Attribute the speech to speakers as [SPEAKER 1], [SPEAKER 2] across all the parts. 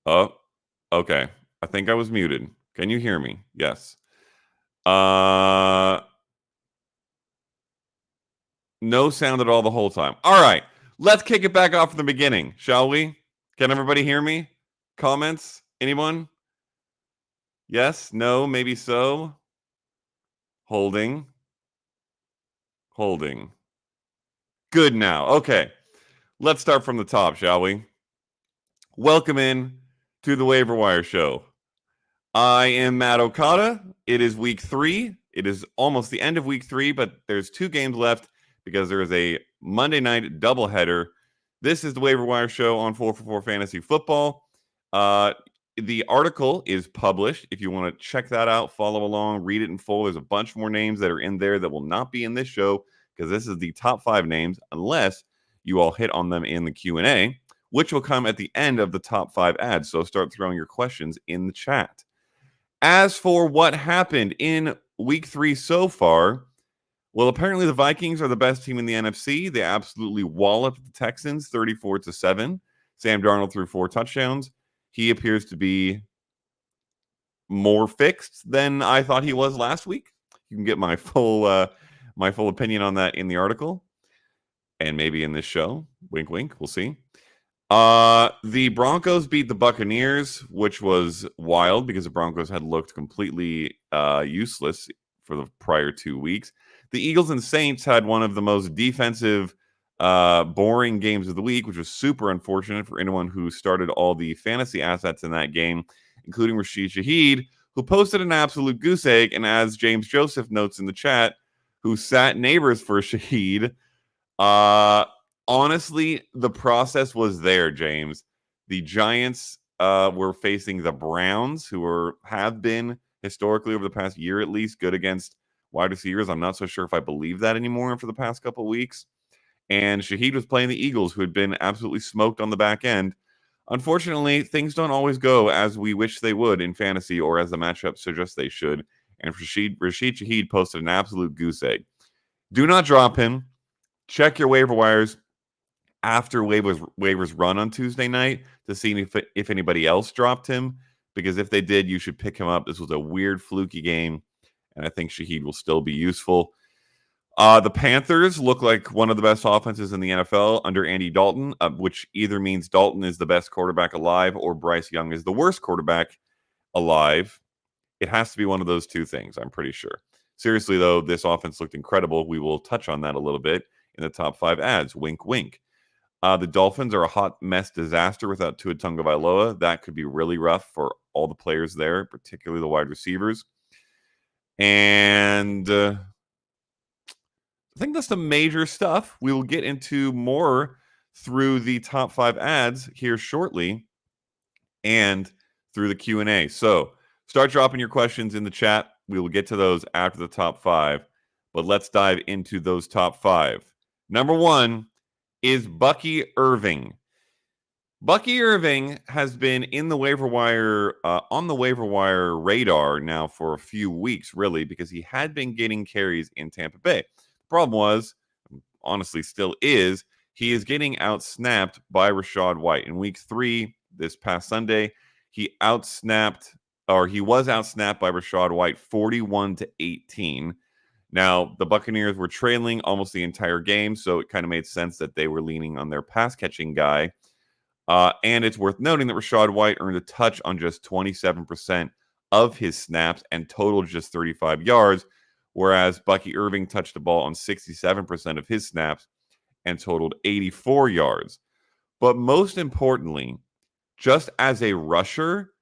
[SPEAKER 1] Oh, okay. I think I was muted. Can you hear me? Yes. Uh, no sound at all the whole time. All right. Let's kick it back off from the beginning, shall we? Can everybody hear me? Comments? Anyone? Yes? No? Maybe so? Holding. Holding. Good now. Okay. Let's start from the top, shall we? Welcome in to the Waiver Wire Show. I am Matt Okada. It is week 3. It is almost the end of week 3, but there's 2 games left because there is a Monday night doubleheader. This is the Waiver Wire Show on 4for4 Fantasy Football. The article is published. If you want to check that out, follow along, read it in full. There's a bunch more names that are in there that will not be in this show because this is the top 5 names, unless you all hit on them in the Q&A, which will come at the end of the top 5 ads. So start throwing your questions in the chat. As for what happened in week 3 so far, well, apparently the Vikings are the best team in the NFC. They absolutely walloped the Texans 34-7. Sam Darnold threw 4 touchdowns. He appears to be more fixed than I thought he was last week. You can get my full opinion on that in the article and maybe in this show. Wink, wink. We'll see. The Broncos beat the Buccaneers, which was wild because the Broncos had looked completely useless for the prior 2 weeks. The Eagles and Saints had one of the most defensive, boring games of the week, which was super unfortunate for anyone who started all the fantasy assets in that game, including Rashid Shaheed, who posted an absolute goose egg, and as James Joseph notes in the chat, who sat neighbors for Shaheed. Honestly, the process was there, James. The Giants were facing the Browns, who have been historically over the past year at least good against wide receivers. I'm not so sure if I believe that anymore for the past couple of weeks. And Shaheed was playing the Eagles, who had been absolutely smoked on the back end. Unfortunately, things don't always go as we wish they would in fantasy or as the matchup suggests they should. And Rashid Shaheed posted an absolute goose egg. Do not drop him. Check your waiver wires after waivers run on Tuesday night to see if anybody else dropped him. Because if they did, you should pick him up. This was a weird, fluky game, and I think Shaheed will still be useful. The Panthers look like one of the best offenses in the NFL under Andy Dalton, which either means Dalton is the best quarterback alive or Bryce Young is the worst quarterback alive. It has to be one of those two things, I'm pretty sure. Seriously, though, this offense looked incredible. We will touch on that a little bit in the top 5 ads. Wink, wink. The Dolphins are a hot mess disaster without Tua Tagovailoa. That could be really rough for all the players there, particularly the wide receivers. And I think that's the major stuff. We will get into more through the top 5 ads here shortly and through the Q&A. So start dropping your questions in the chat. We will get to those after the top 5. But let's dive into those top 5. Number 1 is Bucky Irving. Bucky Irving has been in the waiver wire, on the waiver wire radar now for a few weeks, really, because he had been getting carries in Tampa Bay. The problem was, honestly still is, he is getting outsnapped by Rachaad White. In week 3, this past Sunday, he was outsnapped by Rachaad White 41-18. Now, the Buccaneers were trailing almost the entire game, so it kind of made sense that they were leaning on their pass-catching guy. And it's worth noting that Rachaad White earned a touch on just 27% of his snaps and totaled just 35 yards, whereas Bucky Irving touched the ball on 67% of his snaps and totaled 84 yards. But most importantly, just as a rusher,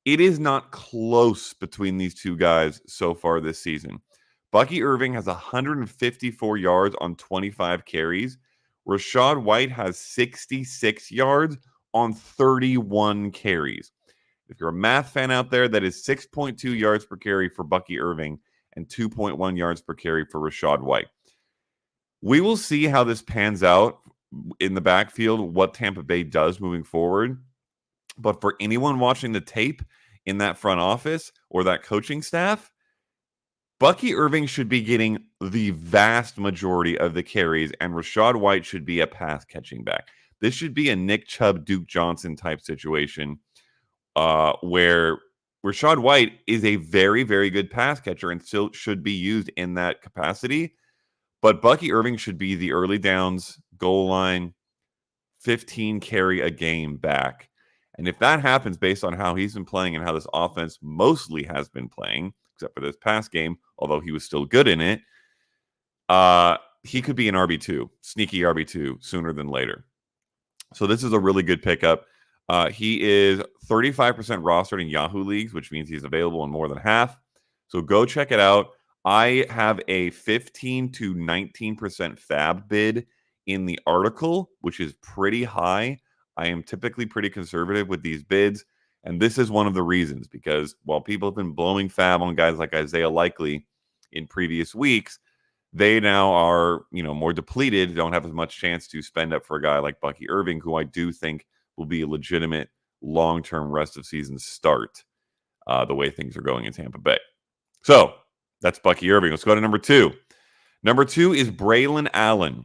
[SPEAKER 1] it is not close between these two guys so far this season. Bucky Irving has 154 yards on 25 carries. Rachaad White has 66 yards on 31 carries. If you're a math fan out there, that is 6.2 yards per carry for Bucky Irving and 2.1 yards per carry for Rachaad White. We will see how this pans out in the backfield, what Tampa Bay does moving forward. But for anyone watching the tape in that front office or that coaching staff, Bucky Irving should be getting the vast majority of the carries, and Rachaad White should be a pass-catching back. This should be a Nick Chubb, Duke Johnson type situation where Rachaad White is a very, very good pass catcher and still should be used in that capacity. But Bucky Irving should be the early downs, goal line, 15 carry a game back. And if that happens based on how he's been playing and how this offense mostly has been playing, except for this past game, although he was still good in it, he could be an RB2, sneaky RB2 sooner than later. So this is a really good pickup. He is 35% rostered in Yahoo leagues, which means he's available in more than half. So go check it out. I have a 15 to 19% fab bid in the article, which is pretty high. I am typically pretty conservative with these bids. And this is one of the reasons, because while people have been blowing fab on guys like Isaiah Likely in previous weeks, they now are, more depleted, don't have as much chance to spend up for a guy like Bucky Irving, who I do think will be a legitimate long-term rest of season start, the way things are going in Tampa Bay. So that's Bucky Irving. Let's go to number 2. Number 2 is Braylon Allen,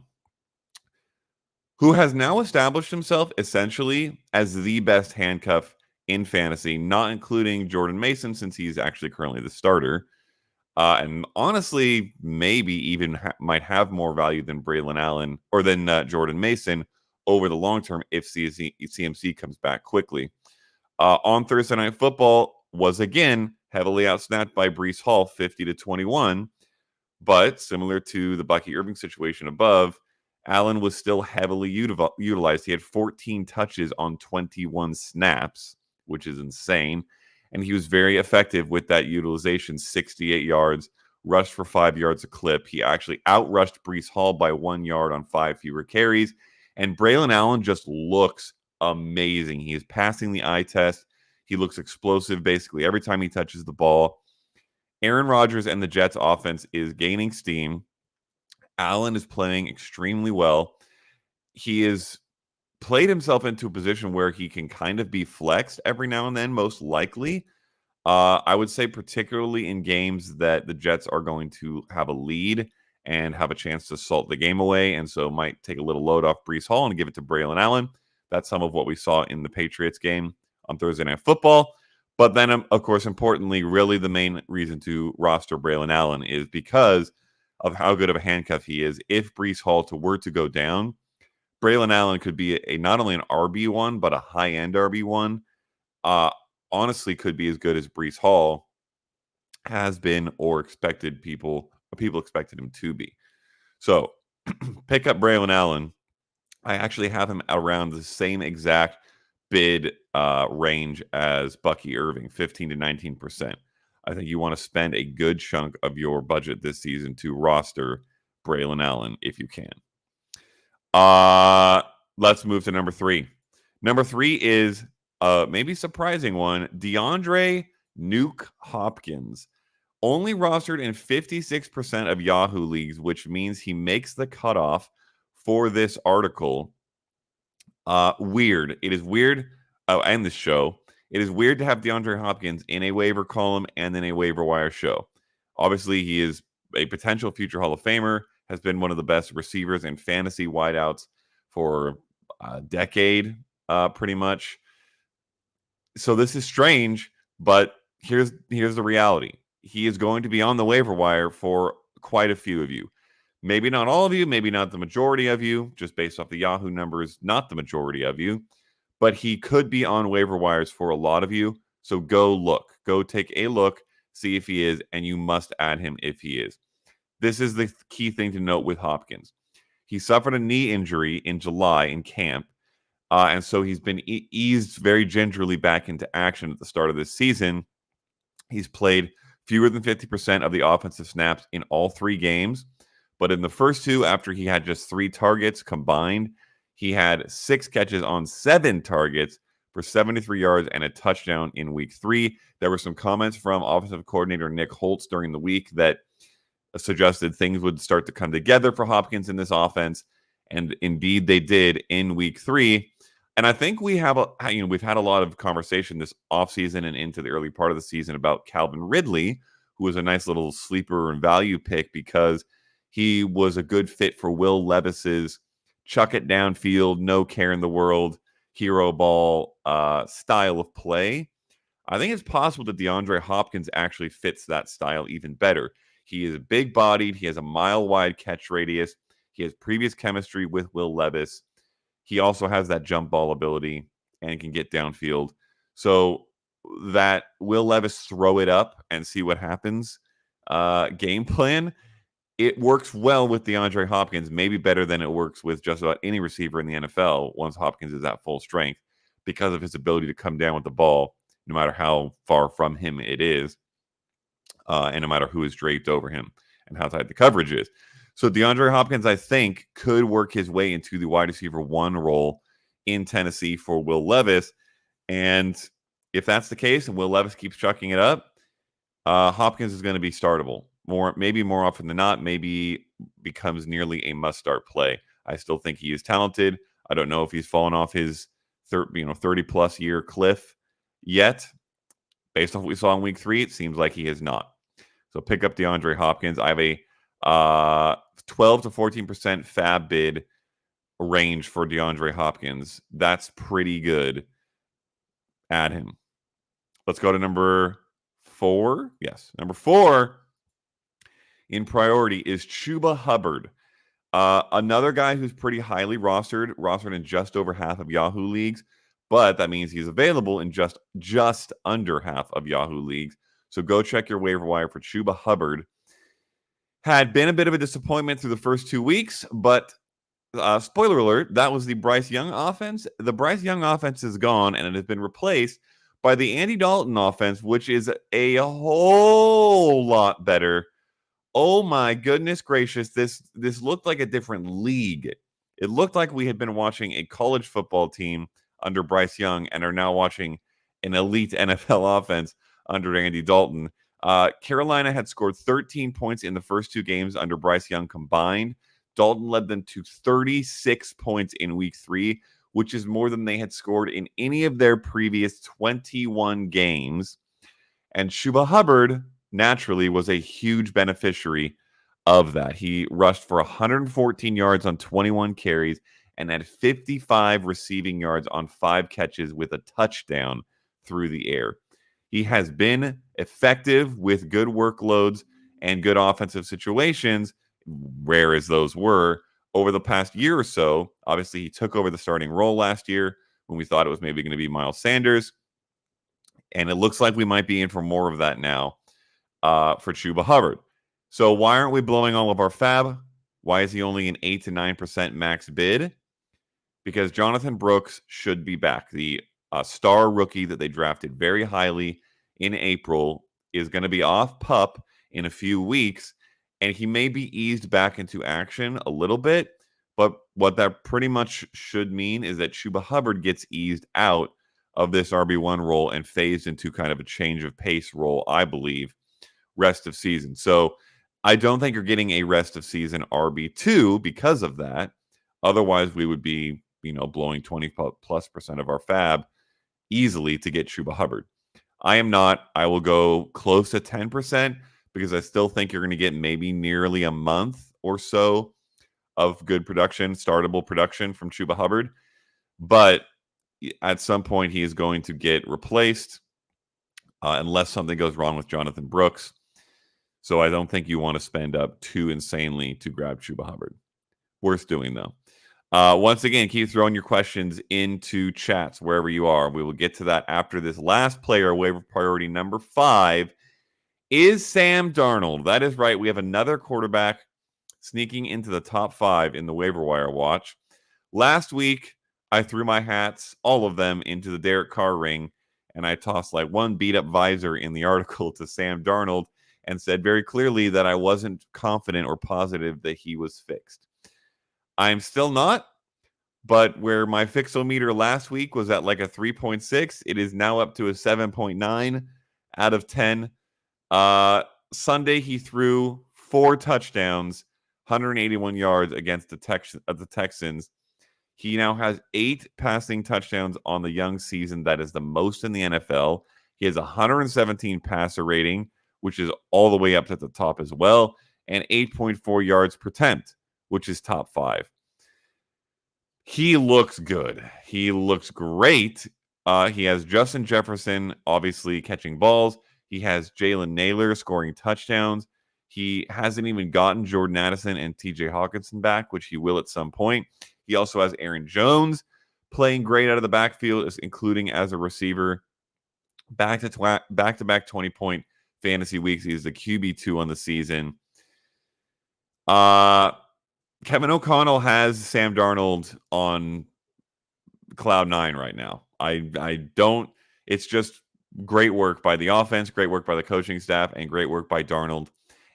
[SPEAKER 1] who has now established himself essentially as the best handcuff in fantasy, not including Jordan Mason, since he's actually currently the starter. And honestly, maybe even might have more value than Braylon Allen or than Jordan Mason over the long term if CMC comes back quickly. On Thursday Night Football was again heavily outsnapped by Breece Hall, 50-21. But similar to the Bucky Irving situation above, Allen was still heavily utilized. He had 14 touches on 21 snaps, which is insane. And he was very effective with that utilization, 68 yards, rushed for 5 yards a clip. He actually outrushed Breece Hall by 1 yard on 5 fewer carries. And Braylon Allen just looks amazing. He is passing the eye test. He looks explosive basically every time he touches the ball. Aaron Rodgers and the Jets offense is gaining steam. Allen is playing extremely well. He has played himself into a position where he can kind of be flexed every now and then, most likely. I would say particularly in games that the Jets are going to have a lead and have a chance to salt the game away, and so might take a little load off Breece Hall and give it to Braylon Allen. That's some of what we saw in the Patriots game on Thursday Night Football. But then, of course, importantly, really the main reason to roster Braylon Allen is because of how good of a handcuff he is. If Breece Hall were to go down, Braylon Allen could be not only an RB1, but a high-end RB1. Honestly, could be as good as Breece Hall has been or people expected him to be. So pick up Braylon Allen. I actually have him around the same exact bid range as Bucky Irving, 15 to 19%. I think you want to spend a good chunk of your budget this season to roster Braylon Allen if you can. Let's move to number 3. Number 3 is maybe surprising one, DeAndre Nuke Hopkins. Only rostered in 56% of Yahoo leagues, which means he makes the cutoff for this article. Weird. It is weird. And this show. It is weird to have DeAndre Hopkins in a waiver column and then a waiver wire show. Obviously, he is a potential future Hall of Famer, has been one of the best receivers and fantasy wideouts for a decade, pretty much. So this is strange, but here's the reality. He is going to be on the waiver wire for quite a few of you. Maybe not all of you, maybe not the majority of you, just based off the Yahoo numbers, not the majority of you. But he could be on waiver wires for a lot of you. So go look. Go take a look, see if he is, and you must add him if he is. This is the key thing to note with Hopkins. He suffered a knee injury in July in camp, and so he's been eased very gingerly back into action at the start of this season. He's played fewer than 50% of the offensive snaps in all 3 games. But in the first 2, after he had just 3 targets combined, he had 6 catches on 7 targets for 73 yards and a touchdown in week 3. There were some comments from offensive coordinator Nick Holtz during the week that suggested things would start to come together for Hopkins in this offense. And indeed they did in week 3. And I think we've had a lot of conversation this offseason and into the early part of the season about Calvin Ridley, who was a nice little sleeper and value pick because he was a good fit for Will Levis's chuck it downfield, no care in the world, hero ball style of play. I think it's possible that DeAndre Hopkins actually fits that style even better. He is big bodied. He has a mile wide catch radius. He has previous chemistry with Will Levis. He also has that jump ball ability and can get downfield. So that Will Levis throw it up and see what happens game plan, it works well with DeAndre Hopkins, maybe better than it works with just about any receiver in the NFL once Hopkins is at full strength because of his ability to come down with the ball, no matter how far from him it is, and no matter who is draped over him and how tight the coverage is. So DeAndre Hopkins, I think, could work his way into the wide receiver 1 role in Tennessee for Will Levis. And if that's the case and Will Levis keeps chucking it up, Hopkins is going to be startable. Maybe more often than not, maybe becomes nearly a must-start play. I still think he is talented. I don't know if he's fallen off his 30-plus year cliff yet. Based on what we saw in week 3, it seems like he is not. So pick up DeAndre Hopkins. I have a 12 to 14% fab bid range for DeAndre Hopkins. That's pretty good. Add him. Let's go to number 4. Yes, number 4 in priority is Chuba Hubbard. Another guy who's pretty highly rostered in just over half of Yahoo leagues, but that means he's available in just under half of Yahoo leagues. So go check your waiver wire for Chuba Hubbard. Had been a bit of a disappointment through the first 2 weeks, but spoiler alert, that was the Bryce Young offense. The Bryce Young offense is gone, and it has been replaced by the Andy Dalton offense, which is a whole lot better. Oh my goodness gracious, this looked like a different league. It looked like we had been watching a college football team under Bryce Young and are now watching an elite NFL offense under Andy Dalton. Carolina had scored 13 points in the first 2 games under Bryce Young combined. Dalton led them to 36 points in week 3, which is more than they had scored in any of their previous 21 games. And Chuba Hubbard, naturally, was a huge beneficiary of that. He rushed for 114 yards on 21 carries and had 55 receiving yards on 5 catches with a touchdown through the air. He has been effective with good workloads and good offensive situations, rare as those were, over the past year or so. Obviously, he took over the starting role last year when we thought it was maybe going to be Miles Sanders. And it looks like we might be in for more of that now for Chuba Hubbard. So why aren't we blowing all of our fab? Why is he only an 8 to 9% max bid? Because Jonathan Brooks should be back. The star rookie that they drafted very highly in April is going to be off PUP in a few weeks, and he may be eased back into action a little bit. But what that pretty much should mean is that Chuba Hubbard gets eased out of this RB1 role and phased into kind of a change of pace role, I believe, rest of season. So I don't think you're getting a rest of season RB2 because of that. Otherwise, we would be, blowing 20+% of our fab easily to get Chuba Hubbard. I am not. I will go close to 10% because I still think you're going to get maybe nearly a month or so of good production, startable production from Chuba Hubbard. But at some point, he is going to get replaced unless something goes wrong with Jonathan Brooks. So I don't think you want to spend up too insanely to grab Chuba Hubbard. Worth doing, though. Once again, keep throwing your questions into chats wherever you are. We will get to that after this last player, waiver priority number 5, is Sam Darnold. That is right. We have another quarterback sneaking into the top 5 in the waiver wire watch. Last week, I threw my hats, all of them, into the Derek Carr ring, and I tossed like one beat-up visor in the article to Sam Darnold and said very clearly that I wasn't confident or positive that he was fixed. I'm still not, but where my fixometer last week was at like a 3.6, it is now up to a 7.9 out of 10. Sunday, he threw 4 touchdowns, 181 yards against the Texans. He now has 8 passing touchdowns on the young season. That is the most in the NFL. He has 117 passer rating, which is all the way up to the top as well, and 8.4 yards per attempt, which is top 5. He looks good. He looks great. He has Justin Jefferson, obviously catching balls. He has Jalen Naylor scoring touchdowns. He hasn't even gotten Jordan Addison and TJ Hawkinson back, which he will at some point. He also has Aaron Jones playing great out of the backfield, including as a receiver. Back-to-back 20-point fantasy weeks. He's the QB2 on the season. Kevin O'Connell has Sam Darnold on cloud nine right now. I don't. It's just great work by the offense, great work by the coaching staff, and great work by Darnold.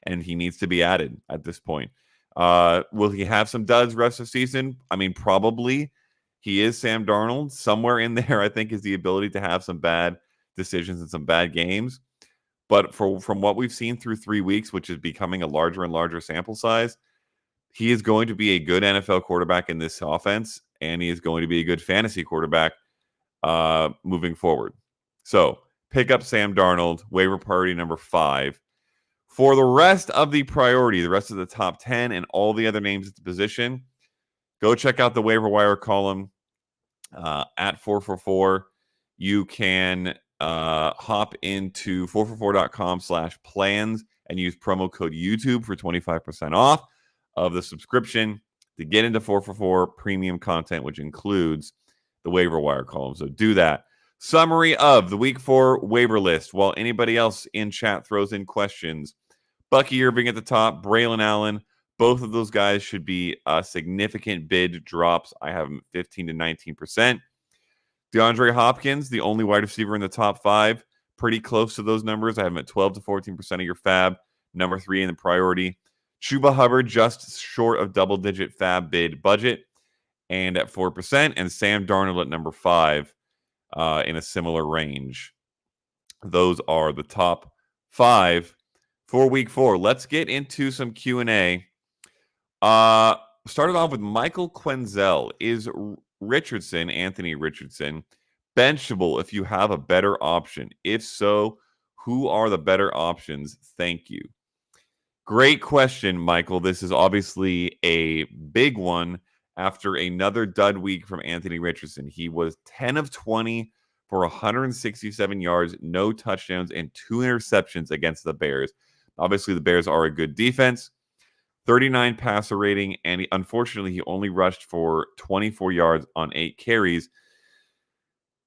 [SPEAKER 1] And he needs to be added at this point. Will he have some duds rest of the season? I mean, probably. He is Sam Darnold. Somewhere in there, I think, is the ability to have some bad decisions and some bad games. But from what we've seen through 3 weeks, which is becoming a larger and larger sample size, he is going to be a good NFL quarterback in this offense, and he is going to be a good fantasy quarterback moving forward. So pick up Sam Darnold, waiver priority number 5. For the rest of the priority, the rest of the top 10 and all the other names at the position, go check out the waiver wire column at 444. You can hop into 444.com/plans and use promo code YouTube for 25% off of the subscription to get into 444 premium content, which includes the waiver wire column. So do that. Summary of the week 4 waiver list. While anybody else in chat throws in questions, Bucky Irving at the top, Braylon Allen, both of those guys should be significant bid drops. I have them 15 to 19%. DeAndre Hopkins, the only wide receiver in the top 5, pretty close to those numbers. I have him at 12 to 14% of your fab, number 3 in the priority. Chuba Hubbard, just short of double-digit fab bid budget, and at 4%. And Sam Darnold at number 5 in a similar range. Those are the top 5 for week 4. Let's get into some Q&A. Started off with Michael Quenzel. Is Anthony Richardson, benchable if you have a better option? If so, who are the better options? Thank you. Great question, Michael. This is obviously a big one after another dud week from Anthony Richardson. He was 10 of 20 for 167 yards, no touchdowns, and 2 interceptions against the Bears. Obviously, the Bears are a good defense. 39 passer rating, and unfortunately, he only rushed for 24 yards on 8 carries.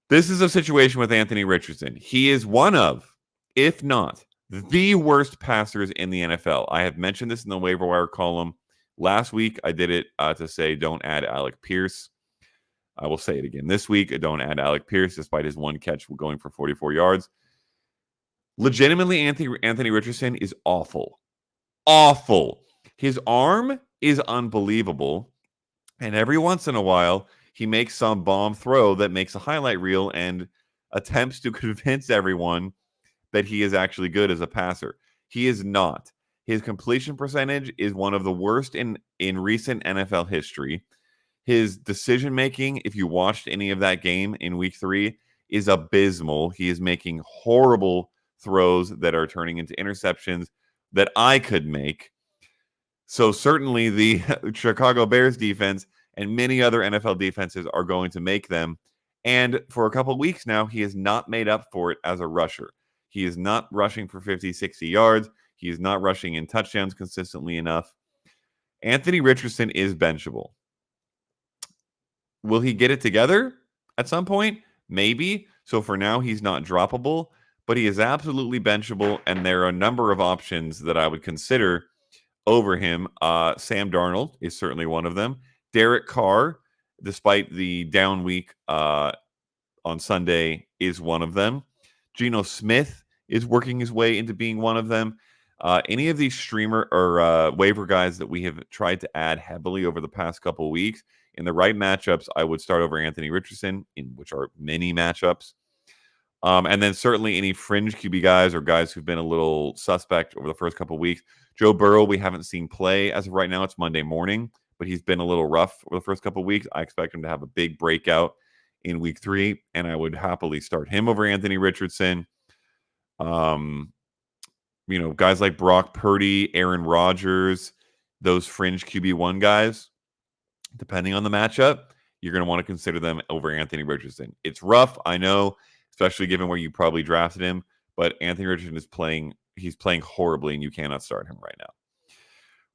[SPEAKER 1] This is a situation with Anthony Richardson. He is one of, if not, the worst passers in the NFL. I have mentioned this in the waiver wire column. Last week, I did it to say don't add Alec Pierce. I will say it again this week. Don't add Alec Pierce, despite his one catch going for 44 yards. Legitimately, Anthony Richardson is awful. Awful. His arm is unbelievable. And every once in a while, he makes some bomb throw that makes a highlight reel and attempts to convince everyone that he is actually good as a passer. He is not. His completion percentage is one of the worst in recent NFL history. His decision-making, if you watched any of that game in week 3, is abysmal. He is making horrible throws that are turning into interceptions that I could make. So certainly the Chicago Bears defense and many other NFL defenses are going to make them. And for a couple of weeks now, he has not made up for it as a rusher. He is not rushing for 50, 60 yards. He is not rushing in touchdowns consistently enough. Anthony Richardson is benchable. Will he get it together at some point? Maybe. So for now, he's not droppable, but he is absolutely benchable, and there are a number of options that I would consider over him. Sam Darnold is certainly one of them. Derek Carr, despite the down week on Sunday, is one of them. Geno Smith is working his way into being one of them. Any of these streamer or waiver guys that we have tried to add heavily over the past couple of weeks, in the right matchups, I would start over Anthony Richardson, in which are many matchups. And then certainly any fringe QB guys or guys who've been a little suspect over the first couple of weeks. Joe Burrow, we haven't seen play as of right now. It's Monday morning, but he's been a little rough over the first couple of weeks. I expect him to have a big breakout in week 3, and I would happily start him over Anthony Richardson. Guys like Brock Purdy, Aaron Rodgers, those fringe QB1 guys, depending on the matchup, you're going to want to consider them over Anthony Richardson. It's rough, I know, especially given where you probably drafted him, but Anthony Richardson is playing horribly, and you cannot start him right now.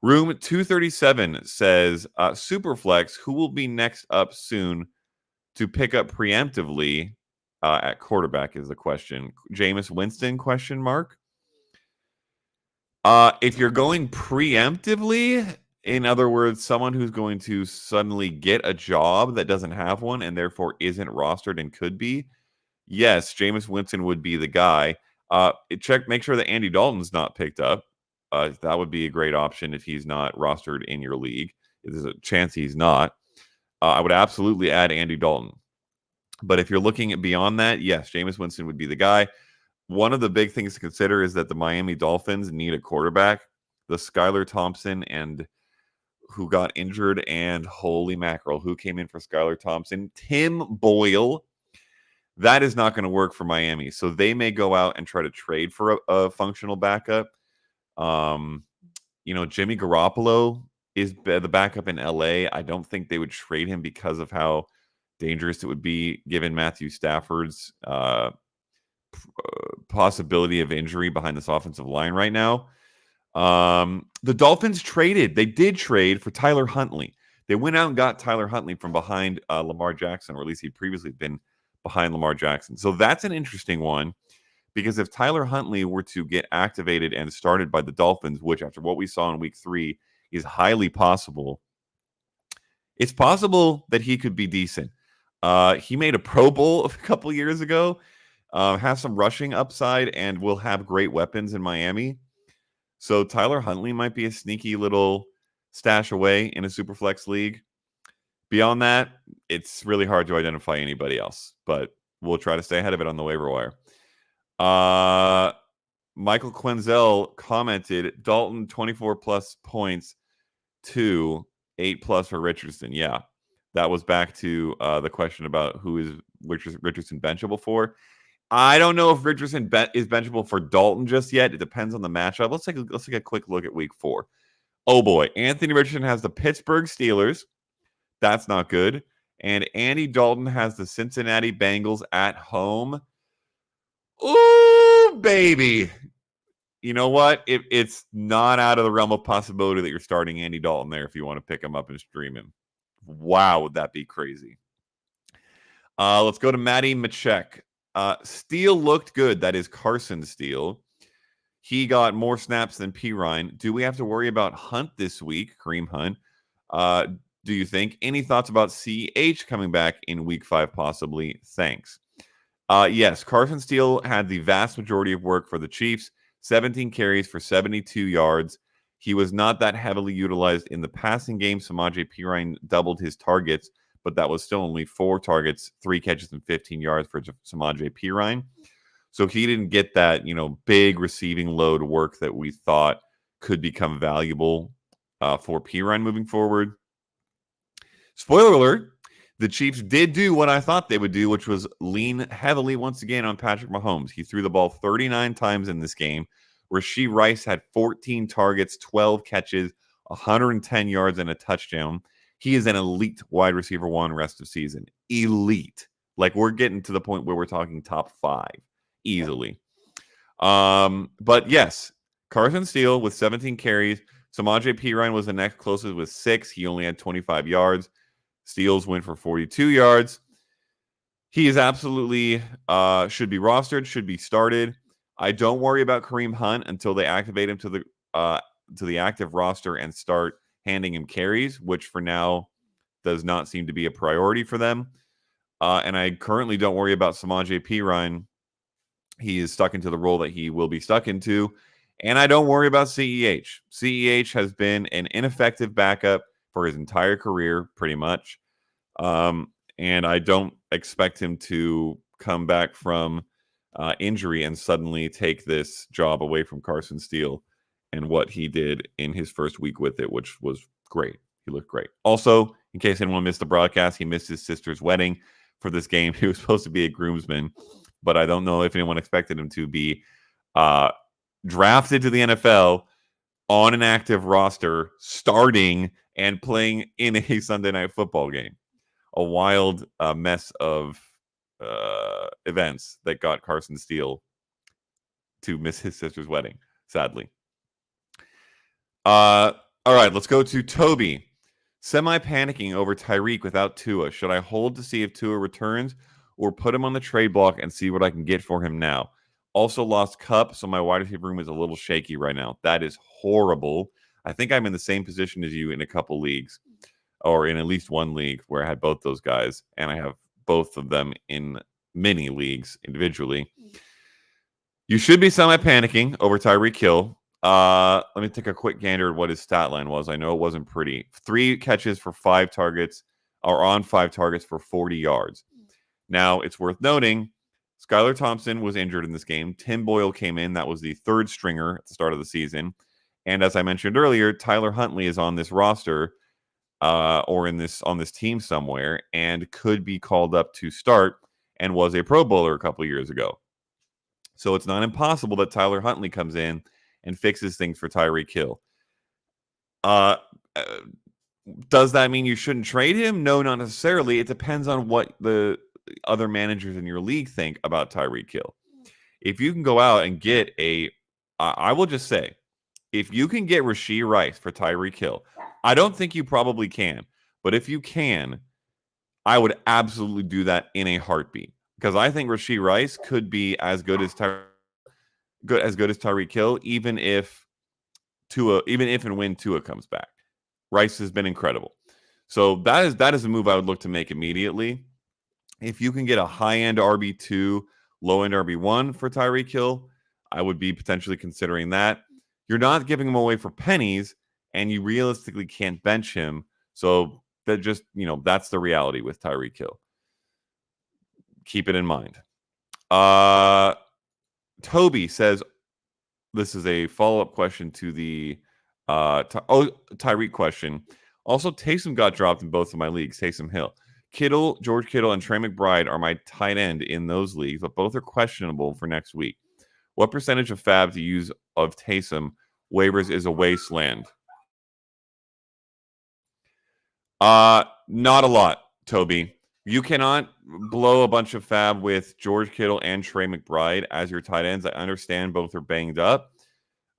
[SPEAKER 1] Room 237 says, Superflex, who will be next up soon to pick up preemptively at quarterback is the question. Jameis Winston, question mark? If you're going preemptively, in other words, someone who's going to suddenly get a job that doesn't have one and therefore isn't rostered and could be, yes, Jameis Winston would be the guy. Make sure that Andy Dalton's not picked up. That would be a great option if he's not rostered in your league. There's a chance he's not. I would absolutely add Andy Dalton. But if you're looking at beyond that, yes, Jameis Winston would be the guy. One of the big things to consider is that the Miami Dolphins need a quarterback. The Skylar Thompson and who got injured, and holy mackerel, who came in for Skylar Thompson? Tim Boyle. That is not going to work for Miami. So they may go out and try to trade for a functional backup. Jimmy Garoppolo is the backup in LA. I don't think they would trade him because of how dangerous it would be given Matthew Stafford's possibility of injury behind this offensive line right now. The Dolphins did trade for Tyler Huntley. They went out and got Tyler Huntley from behind Lamar Jackson, or at least he'd previously been behind Lamar Jackson. So that's an interesting one, because if Tyler Huntley were to get activated and started by the Dolphins, which after what we saw in week 3 is highly possible, it's possible that he could be decent. He made a Pro Bowl a couple years ago, has some rushing upside, and will have great weapons in Miami. So Tyler Huntley might be a sneaky little stash away in a Superflex league. Beyond that, it's really hard to identify anybody else, but we'll try to stay ahead of it on the waiver wire. Michael Quenzel commented, Dalton 24 plus points to 8+ for Richardson. Yeah, that was back to the question about who is Richardson benchable for. I don't know if Richardson is benchable for Dalton just yet. It depends on the matchup. Let's take a quick look at week 4. Oh boy, Anthony Richardson has the Pittsburgh Steelers. That's not good. And Andy Dalton has the Cincinnati Bengals at home. Ooh, baby. You know what? It's not out of the realm of possibility that you're starting Andy Dalton there if you want to pick him up and stream him. Wow, would that be crazy. Let's go to Matty Machek. Steele looked good. That is Carson Steele. He got more snaps than Pirine. Do we have to worry about Hunt this week, Kareem Hunt? Do you think? Any thoughts about CH coming back in week 5 possibly? Thanks. Yes, Carson Steele had the vast majority of work for the Chiefs. 17 carries for 72 yards. He was not that heavily utilized in the passing game. Samaje Perine doubled his targets, but that was still only 4 targets, 3 catches, and 15 yards for Samaje Perine. So he didn't get that, big receiving load work that we thought could become valuable for Perine moving forward. Spoiler alert, the Chiefs did do what I thought they would do, which was lean heavily once again on Patrick Mahomes. He threw the ball 39 times in this game. Rashee Rice had 14 targets, 12 catches, 110 yards, and a touchdown. He is an elite wide receiver 1 rest of season. Elite. Like, we're getting to the point where we're talking top 5 easily. But yes, Carson Steele with 17 carries. Samaje Perine was the next closest with 6. He only had 25 yards. Steele's went for 42 yards. He is absolutely should be rostered, should be started. I don't worry about Kareem Hunt until they activate him to the active roster and start handing him carries, which for now does not seem to be a priority for them. And I currently don't worry about Samaje Perine. He is stuck into the role that he will be stuck into. And I don't worry about CEH. CEH has been an ineffective backup for his entire career, pretty much. And I don't expect him to come back from injury and suddenly take this job away from Carson Steele and what he did in his first week with it, which was great. He looked great. Also, in case anyone missed the broadcast, he missed his sister's wedding for this game. He was supposed to be a groomsman, but I don't know if anyone expected him to be drafted to the NFL on an active roster, starting and playing in a Sunday night football game. a wild mess of events that got Carson Steele to miss his sister's wedding, sadly. All right, let's go to Toby. Semi-panicking over Tyreek without Tua. Should I hold to see if Tua returns or put him on the trade block and see what I can get for him now? Also lost Cup, so my wide receiver room is a little shaky right now. That is horrible. I think I'm in the same position as you in a couple leagues, or in at least one league where I had both those guys, and I have both of them in many leagues individually. You should be semi-panicking over Tyreek Hill. Let me take a quick gander at what his stat line was. I know it wasn't pretty. 3 catches for 5 targets, or on 5 targets for 40 yards. Now, it's worth noting, Skylar Thompson was injured in this game. Tim Boyle came in. That was the 3rd stringer at the start of the season. And as I mentioned earlier, Tyler Huntley is on this roster or on this team somewhere and could be called up to start and was a Pro Bowler a couple years ago. So it's not impossible that Tyler Huntley comes in and fixes things for Tyreek Hill. Does that mean you shouldn't trade him? No, not necessarily. It depends on what the other managers in your league think about Tyreek Hill. If you can go out and get I will just say, if you can get Rashee Rice for Tyreek Hill, I don't think you probably can, but if you can, I would absolutely do that in a heartbeat because I think Rashee Rice could be as good as Tyreek Hill, even if and when Tua comes back. Rice has been incredible. So that is a move I would look to make immediately. If you can get a high-end RB2, low-end RB1 for Tyreek Hill, I would be potentially considering that. You're not giving him away for pennies, and you realistically can't bench him. So that just, that's the reality with Tyreek Hill. Keep it in mind. Toby says, this is a follow-up question to the Tyreek question. Also, Taysom got dropped in both of my leagues, Taysom Hill. George Kittle, and Trey McBride are my tight end in those leagues, but both are questionable for next week. What percentage of fab to use of Taysom? Waivers is a wasteland. Not a lot, Toby. You cannot blow a bunch of fab with George Kittle and Trey McBride as your tight ends. I understand both are banged up,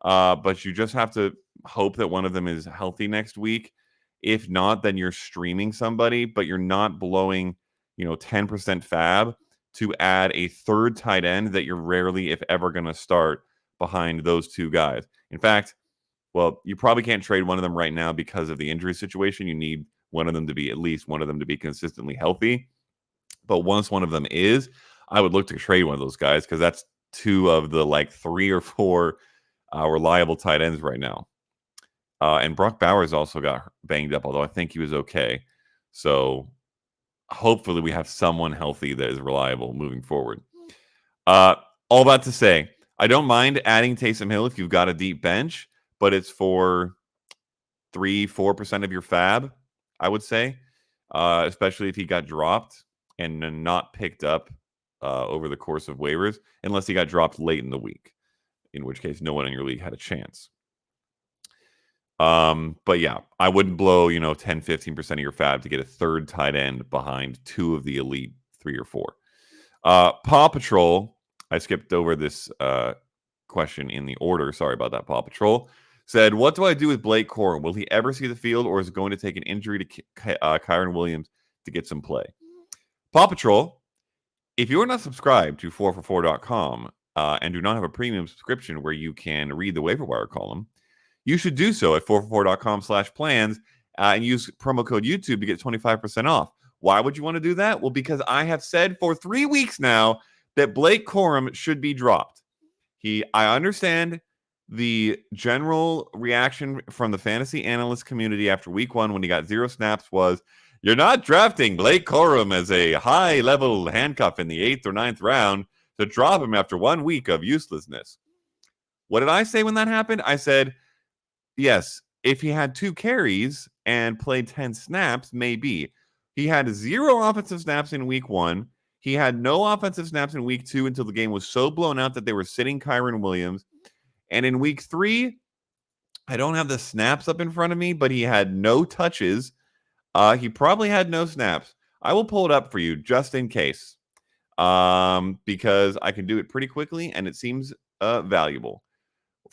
[SPEAKER 1] but you just have to hope that one of them is healthy next week. If not, then you're streaming somebody, but you're not blowing, 10% fab to add a third tight end that you're rarely, if ever, going to start behind those two guys. In fact, well, you probably can't trade one of them right now because of the injury situation. You need at least one of them to be consistently healthy. But once one of them is, I would look to trade one of those guys because that's 2 of the 3 or 4 reliable tight ends right now. And Brock Bowers also got banged up, although I think he was okay. So hopefully we have someone healthy that is reliable moving forward. All that to say, I don't mind adding Taysom Hill if you've got a deep bench, but it's for 3-4% of your fab, I would say, especially if he got dropped and not picked up over the course of waivers, unless he got dropped late in the week, in which case no one in your league had a chance. But yeah, I wouldn't blow, 10-15% of your fab to get a third tight end behind 2 of the elite 3 or 4. Paw Patrol, I skipped over this question in the order. Sorry about that, Paw Patrol. Said, what do I do with Blake Corum? Will he ever see the field, or is it going to take an injury to Kyren Williams to get some play? Paw Patrol, if you are not subscribed to 4for4.com and do not have a premium subscription where you can read the waiver wire column, you should do so at 4for4.com/plans and use promo code YouTube to get 25% off. Why would you want to do that? Well, because I have said for 3 weeks now that Blake Corum should be dropped. I understand the general reaction from the fantasy analyst community after week 1 when he got 0 snaps was, you're not drafting Blake Corum as a high-level handcuff in the 8th or 9th round to drop him after 1 week of uselessness. What did I say when that happened? I said, yes, if he had 2 carries and played 10 snaps, maybe. He had 0 offensive snaps in week 1. He had no offensive snaps in week 2 until the game was so blown out that they were sitting Kyren Williams. And in week 3, I don't have the snaps up in front of me, but he had no touches. He probably had no snaps. I will pull it up for you just in case, because I can do it pretty quickly and it seems valuable.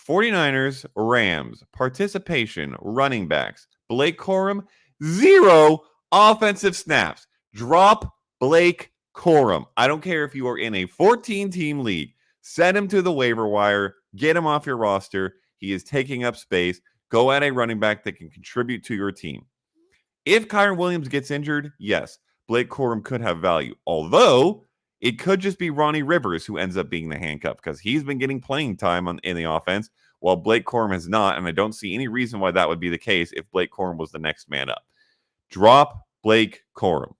[SPEAKER 1] 49ers, Rams, participation, running backs. Blake Corum, 0 offensive snaps. Drop Blake Corum. I don't care if you are in a 14-team league. Send him to the waiver wire. Get him off your roster. He is taking up space. Go at a running back that can contribute to your team. If Kyron Williams gets injured, yes, Blake Corum could have value. Although it could just be Ronnie Rivers who ends up being the handcuff because he's been getting playing time in the offense while Blake Corum has not. And I don't see any reason why that would be the case if Blake Corum was the next man up. Drop Blake Corum.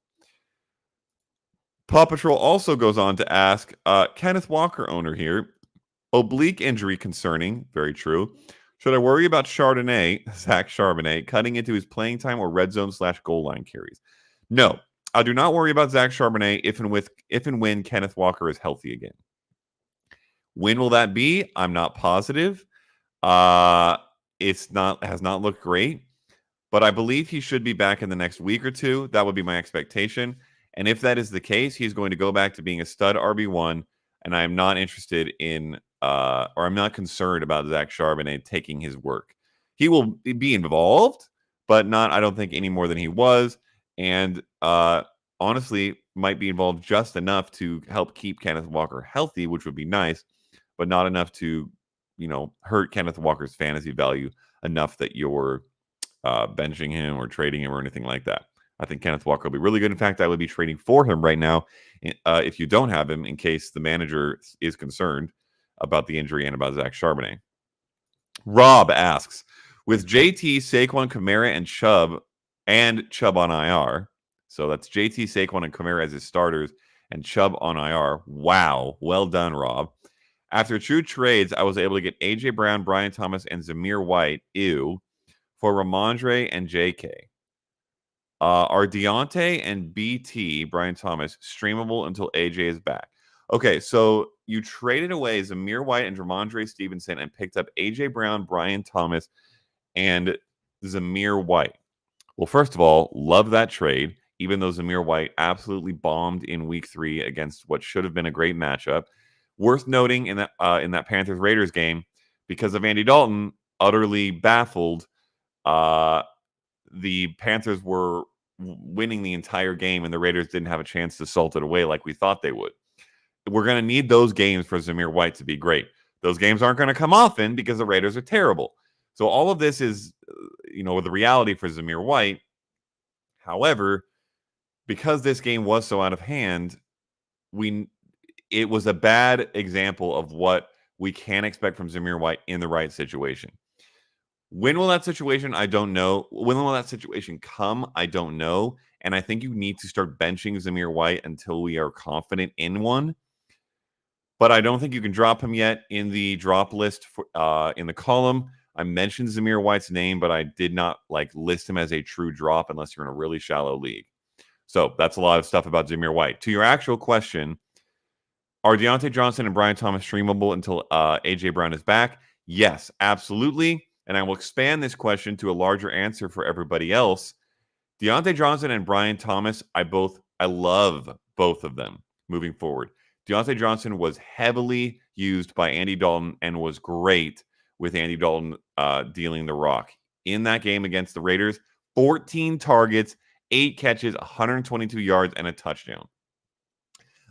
[SPEAKER 1] Paw Patrol also goes on to ask, Kenneth Walker owner here, oblique injury concerning, very true. Should I worry about Zach Charbonnet, cutting into his playing time or red zone / goal line carries? No, I do not worry about Zach Charbonnet if and when Kenneth Walker is healthy again. When will that be? I'm not positive. Has not looked great, but I believe he should be back in the next week or two. That would be my expectation. And if that is the case, he's going to go back to being a stud RB1. And I am not interested in, or I'm not concerned about Zach Charbonnet taking his work. He will be involved, but not, I don't think, any more than he was. And honestly, might be involved just enough to help keep Kenneth Walker healthy, which would be nice, but not enough to, hurt Kenneth Walker's fantasy value enough that you're benching him or trading him or anything like that. I think Kenneth Walker will be really good. In fact, I would be trading for him right now if you don't have him, in case the manager is concerned about the injury and about Zach Charbonnet. Rob asks, with JT, Saquon, Kamara, and Chubb on IR, so that's JT, Saquon, and Kamara as his starters, and Chubb on IR. Wow. Well done, Rob. After true trades, I was able to get A.J. Brown, Brian Thomas, and Zamir White, for Ramondre and J.K. Are Deontay and BT, Brian Thomas, streamable until AJ is back? Okay, so you traded away Zamir White and Ramondre Stevenson and picked up AJ Brown, Brian Thomas, and Zamir White. Well, first of all, love that trade, even though Zamir White absolutely bombed in week 3 against what should have been a great matchup. Worth noting in that Panthers-Raiders game, because of Andy Dalton utterly baffled, the Panthers were winning the entire game, and the Raiders didn't have a chance to salt it away like we thought they would. We're going to need those games for Zamir White to be great. Those games aren't going to come often because the Raiders are terrible. So all of this is, the reality for Zamir White. However, because this game was so out of hand, it was a bad example of what we can expect from Zamir White in the right situation. When will that situation? I don't know. When will that situation come? I don't know. And I think you need to start benching Zamir White until we are confident in one. But I don't think you can drop him yet in the drop list in the column. I mentioned Zamir White's name, but I did not list him as a true drop unless you're in a really shallow league. So that's a lot of stuff about Zamir White. To your actual question, are Deontay Johnson and Brian Thomas streamable until A.J. Brown is back? Yes, absolutely. And I will expand this question to a larger answer for everybody else. Deontay Johnson and Brian Thomas, I love both of them moving forward. Deontay Johnson was heavily used by Andy Dalton and was great with Andy Dalton dealing the rock. In that game against the Raiders, 14 targets, 8 catches, 122 yards, and a touchdown.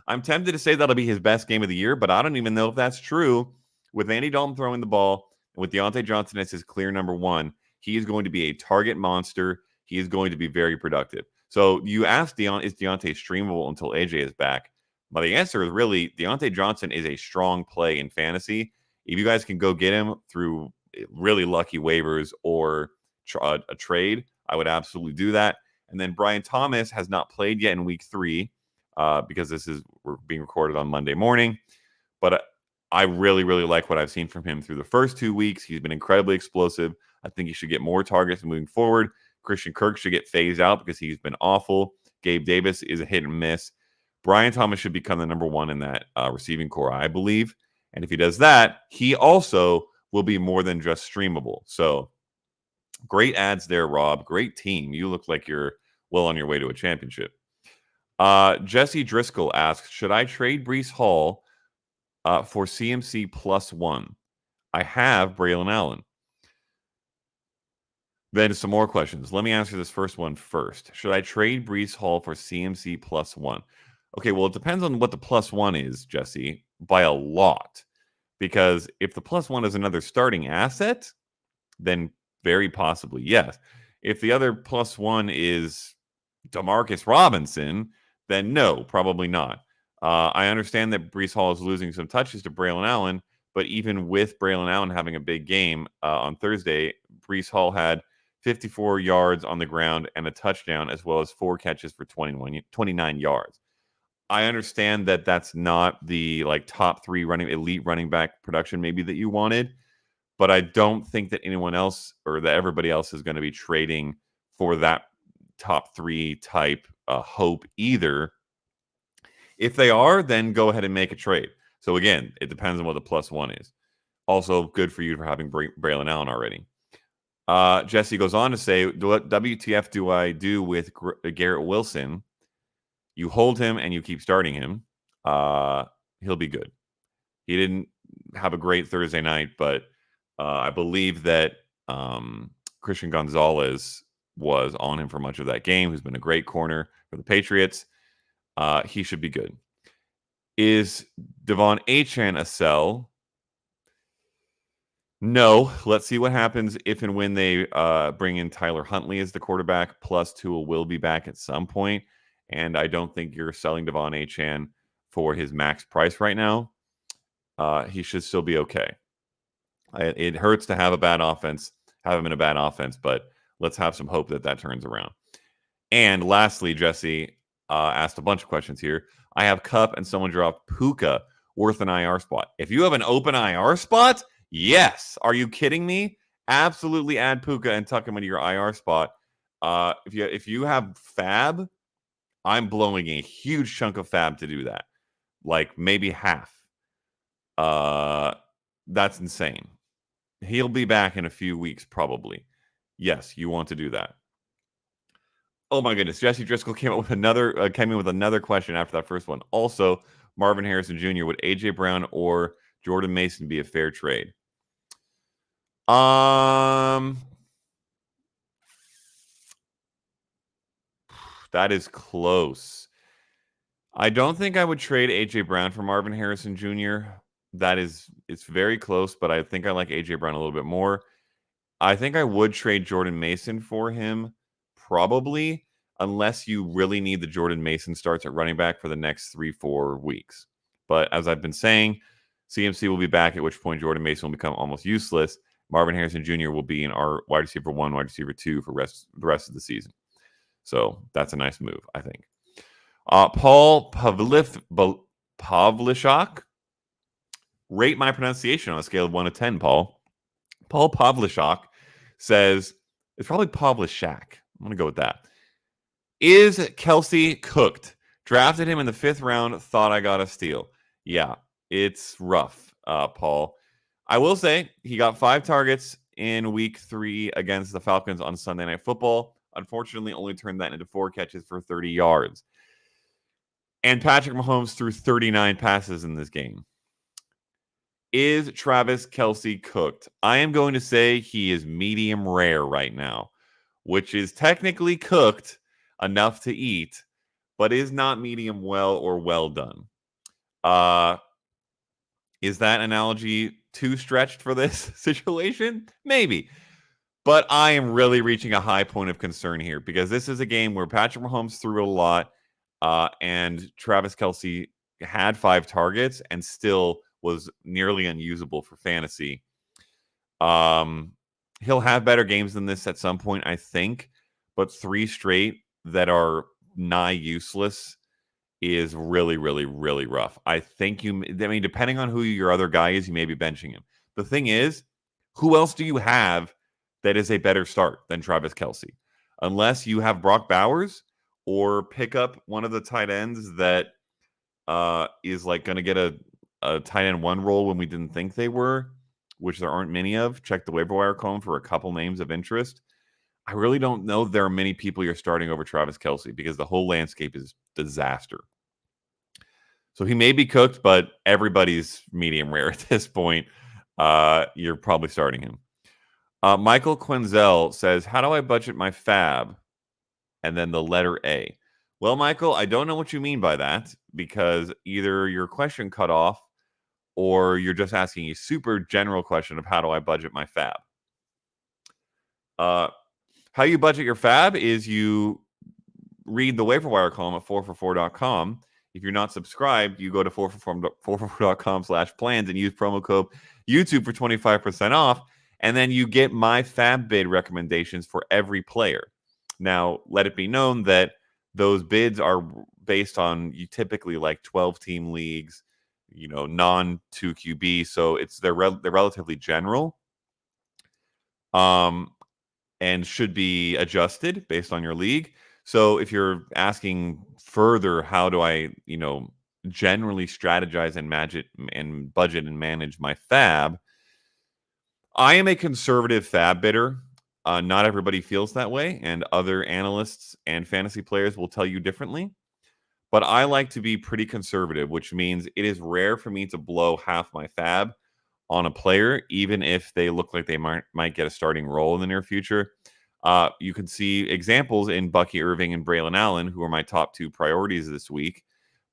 [SPEAKER 1] I'm tempted to say that'll be his best game of the year, but I don't even know if that's true. With Andy Dalton throwing the ball, and with Deontay Johnson as his clear number 1, he is going to be a target monster. He is going to be very productive. So you asked is Deontay streamable until AJ is back? Well, the answer is really Deontay Johnson is a strong play in fantasy. If you guys can go get him through really lucky waivers or a trade, I would absolutely do that. And then Brian Thomas has not played yet in week 3 because we're being recorded on Monday morning. But I really, really like what I've seen from him through the first 2 weeks. He's been incredibly explosive. I think he should get more targets moving forward. Christian Kirk should get phased out because he's been awful. Gabe Davis is a hit and miss. Brian Thomas should become the number 1 in that receiving core, I believe. And if he does that, he also will be more than just streamable. So great ads there, Rob. Great team. You look like you're well on your way to a championship. Jesse Driscoll asks, should I trade Brees Hall for CMC +1? I have Braylon Allen. Then some more questions. Let me answer this first one first. Should I trade Brees Hall for CMC +1? Okay, well, it depends on what the +1 is, Jesse, by a lot. Because if the +1 is another starting asset, then very possibly yes. If the other +1 is Demarcus Robinson, then no, probably not. I understand that Brees Hall is losing some touches to Braylon Allen, but even with Braylon Allen having a big game on Thursday, Brees Hall had 54 yards on the ground and a touchdown, as well as 4 catches for 29 yards. I understand that that's not the top 3 elite running back production maybe that you wanted, but I don't think that anyone else or that everybody else is going to be trading for that top 3 type hope either. If they are, then go ahead and make a trade. So again, it depends on what the +1 is. Also, good for you for having Braylon Allen already. Jesse goes on to say, what WTF do I do with Garrett Wilson? You hold him and you keep starting him. He'll be good. He didn't have a great Thursday night, but I believe that Christian Gonzalez was on him for much of that game, who's been a great corner for the Patriots. He should be good. Is Devon Achane a sell? No. Let's see what happens if and when they bring in Tyler Huntley as the quarterback, plus Tua will be back at some point. And I don't think you're selling Devon Achane for his max price right now. He should still be okay. It hurts to have a bad offense, have him in a bad offense, but let's have some hope that turns around. And lastly, Jesse asked a bunch of questions here. I have Cup and someone dropped Puka worth an IR spot. If you have an open IR spot, yes. Are you kidding me? Absolutely add Puka and tuck him into your IR spot. If you have Fab, I'm blowing a huge chunk of Fab to do that. Like maybe half. That's insane. He'll be back in a few weeks, probably. Yes, you want to do that. Oh my goodness, Jesse Driscoll came in with another question after that first one. Also, Marvin Harrison Jr. Would AJ Brown or Jordan Mason be a fair trade? That is close. I don't think I would trade AJ Brown for Marvin Harrison Jr. It's very close, but I think I like AJ Brown a little bit more. I think I would trade Jordan Mason for him, probably, unless you really need the Jordan Mason starts at running back for the next 3-4 weeks. But as I've been saying, CMC will be back, at which point Jordan Mason will become almost useless. Marvin Harrison Jr. will be in our wide receiver 1, wide receiver 2 for the rest of the season. So that's a nice move, I think. Paul Pavlishak. Rate my pronunciation on a scale of 1 to 10, Paul. Paul Pavlishak says, it's probably Pavlishak. I'm going to go with that. Is Kelsey cooked? Drafted him in the 5th round. Thought I got a steal. Yeah, it's rough, Paul. I will say he got 5 targets in week 3 against the Falcons on Sunday Night Football. Unfortunately, only turned that into 4 catches for 30 yards. And Patrick Mahomes threw 39 passes in this game. Is Travis Kelce cooked? I am going to say he is medium rare right now, which is technically cooked enough to eat, but is not medium well or well done. Is that analogy too stretched for this situation? Maybe. But I am really reaching a high point of concern here because this is a game where Patrick Mahomes threw a lot and Travis Kelce had 5 targets and still was nearly unusable for fantasy. He'll have better games than this at some point, I think, but 3 straight that are nigh useless is really, really, really rough. I mean, depending on who your other guy is, you may be benching him. The thing is, who else do you have that is a better start than Travis Kelce? Unless you have Brock Bowers or pick up one of the tight ends that is like going to get a tight end 1 role when we didn't think they were, which there aren't many of. Check the waiver wire column for a couple names of interest. I really don't know there are many people you're starting over Travis Kelce because the whole landscape is disaster. So he may be cooked, but everybody's medium rare at this point. You're probably starting him. Michael Quinzel says, how do I budget my fab? And then the letter A. Well, Michael, I don't know what you mean by that because either your question cut off or you're just asking a super general question of how do I budget my fab? How you budget your fab is you read the waiver wire column at 4for4.com. If you're not subscribed, you go to 4for4.com/plans and use promo code YouTube for 25% off. And then you get my fab bid recommendations for every player. Now, let it be known that those bids are based on you typically like 12-team leagues, non-2QB. So they're relatively general. And should be adjusted based on your league. So if you're asking further, how do I, generally strategize and budget and manage my fab? I am a conservative fab bidder. Not everybody feels that way, and other analysts and fantasy players will tell you differently. But I like to be pretty conservative, which means it is rare for me to blow half my fab on a player, even if they look like they might get a starting role in the near future. You can see examples in Bucky Irving and Braylon Allen, who are my top two priorities this week,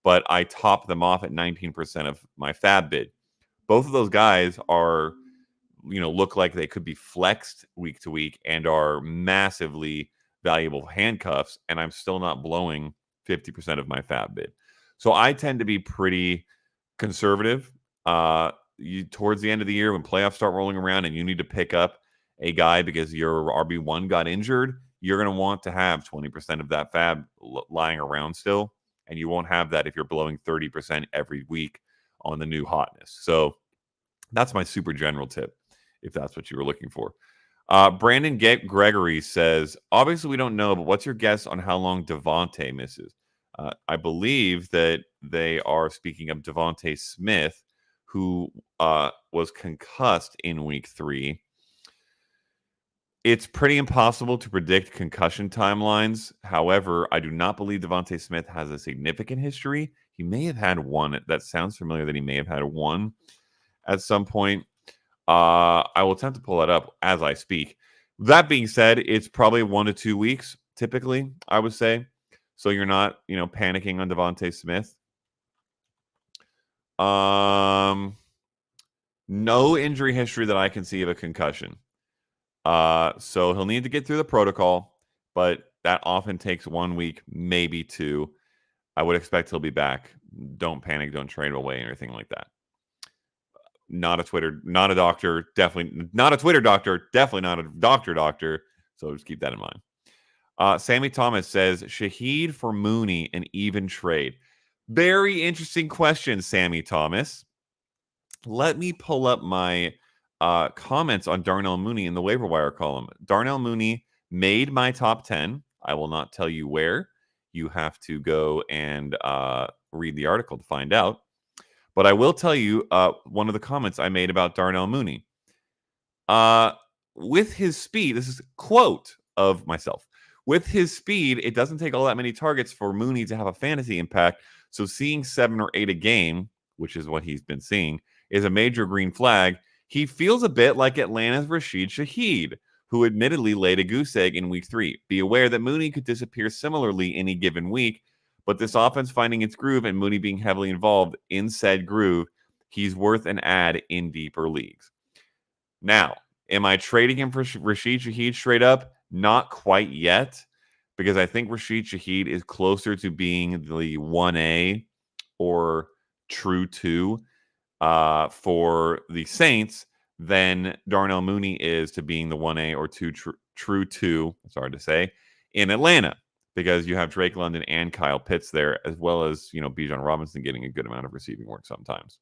[SPEAKER 1] but I top them off at 19% of my fab bid. Both of those guys are, look like they could be flexed week to week and are massively valuable handcuffs, and I'm still not blowing 50% of my fab bid. So I tend to be pretty conservative. Towards the end of the year when playoffs start rolling around and you need to pick up a guy because your RB1 got injured, you're going to want to have 20% of that fab lying around still, and you won't have that if you're blowing 30% every week on the new hotness. So that's my super general tip, if that's what you were looking for. Brandon Gregory says, obviously we don't know, but what's your guess on how long Devontae misses? I believe that they are speaking of Devontae Smith, who was concussed in week 3. It's pretty impossible to predict concussion timelines. However, I do not believe Devontae Smith has a significant history. He may have had one. That sounds familiar that he may have had one at some point. I will attempt to pull that up as I speak. That being said, it's probably 1 to 2 weeks, typically, I would say. So you're not, panicking on Devontae Smith. No injury history that I can see of a concussion. So he'll need to get through the protocol, but that often takes 1 week, maybe 2. I would expect he'll be back. Don't panic, don't trade away, anything like that. Not a doctor, definitely not a Twitter doctor, definitely not a doctor. So just keep that in mind. Sammy Thomas says, Shaheed for Mooney, an even trade. Very interesting question, Sammy Thomas. Let me pull up my comments on Darnell Mooney in the waiver wire column. Darnell Mooney made my top 10. I will not tell you where. You have to go and read the article to find out. But I will tell you one of the comments I made about Darnell Mooney. With his speed, this is a quote of myself. With his speed, it doesn't take all that many targets for Mooney to have a fantasy impact. So seeing 7 or 8 a game, which is what he's been seeing, is a major green flag. He feels a bit like Atlanta's Rashid Shaheed, who admittedly laid a goose egg in week 3. Be aware that Mooney could disappear similarly any given week, but this offense finding its groove and Mooney being heavily involved in said groove, he's worth an add in deeper leagues. Now, am I trading him for Rashid Shaheed straight up? Not quite yet, because I think Rashid Shaheed is closer to being the 1A or true 2 for the Saints than Darnell Mooney is to being the 1A or 2 true 2, it's hard to say, in Atlanta, because you have Drake London and Kyle Pitts there, as well as, Bijan Robinson getting a good amount of receiving work sometimes.